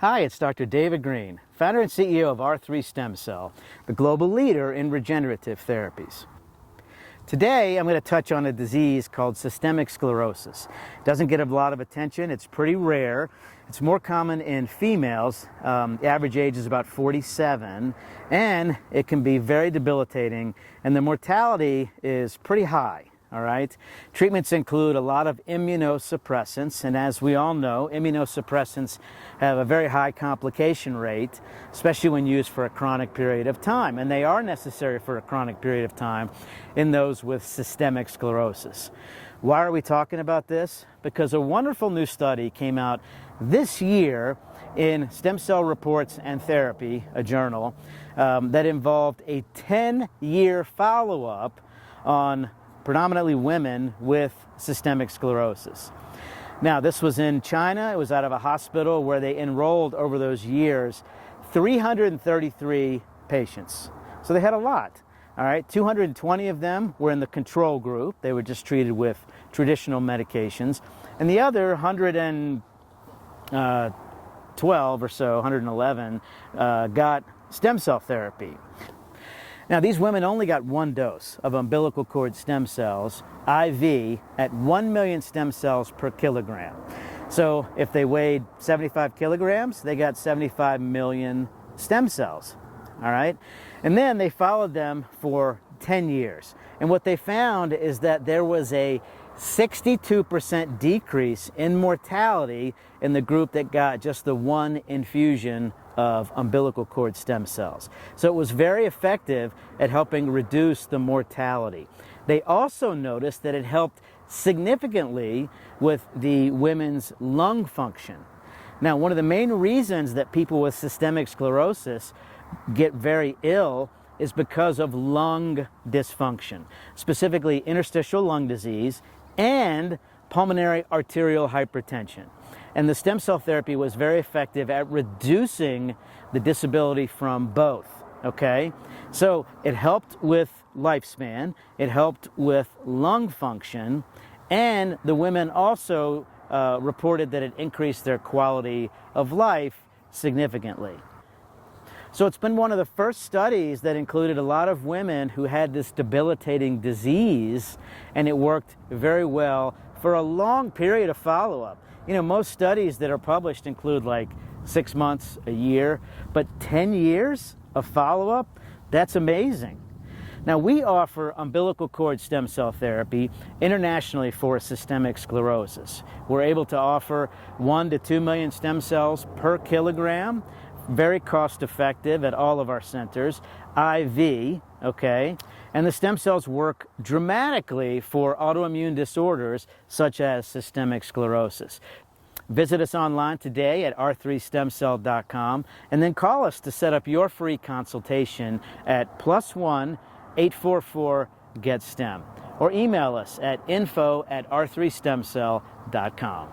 Hi, it's Dr. David Greene, founder and CEO of R3 Stem Cell, the global leader in regenerative therapies. Today, I'm going to touch on a disease called systemic sclerosis. It doesn't get a lot of attention. It's pretty rare. It's more common in females. The average age is about 47, and it can be very debilitating, and the mortality is pretty high. All right. Treatments include a lot of immunosuppressants, and as we all know, immunosuppressants have a very high complication rate, especially when used for a chronic period of time, and they are necessary for a chronic period of time in those with systemic sclerosis. Why are we talking about this? Because a wonderful new study came out this year in Stem Cell Reports and Therapy, a journal, that involved a 10-year follow-up on predominantly women with systemic sclerosis. Now, this was in China. It was out of a hospital where they enrolled over those years 333 patients. So they had a lot. All right, 220 of them were in the control group. They were just treated with traditional medications. And the other 112 or so, 111, got stem cell therapy. Now, these women only got one dose of umbilical cord stem cells, IV, at 1 million stem cells per kilogram. So if they weighed 75 kilograms, they got 75 million stem cells, all right? And then they followed them for 10 years. And what they found is that there was a 62% decrease in mortality in the group that got just the one infusion of umbilical cord stem cells. So it was very effective at helping reduce the mortality. They also noticed that it helped significantly with the women's lung function. Now, one of the main reasons that people with systemic sclerosis get very ill is because of lung dysfunction, specifically interstitial lung disease and pulmonary arterial hypertension. And the stem cell therapy was very effective at reducing the disability from both, okay? So it helped with lifespan, it helped with lung function, and the women also reported that it increased their quality of life significantly. So it's been one of the first studies that included a lot of women who had this debilitating disease, and it worked very well for a long period of follow-up. You know, most studies that are published include like 6 months, a year, but 10 years of follow-up, that's amazing. Now, we offer umbilical cord stem cell therapy internationally for systemic sclerosis. We're able to offer 1 to 2 million stem cells per kilogram, very cost effective at all of our centers, IV, okay? And the stem cells work dramatically for autoimmune disorders such as systemic sclerosis. Visit us online today at r3stemcell.com and then call us to set up your free consultation at +1 844 GET STEM or email us at info@r3stemcell.com.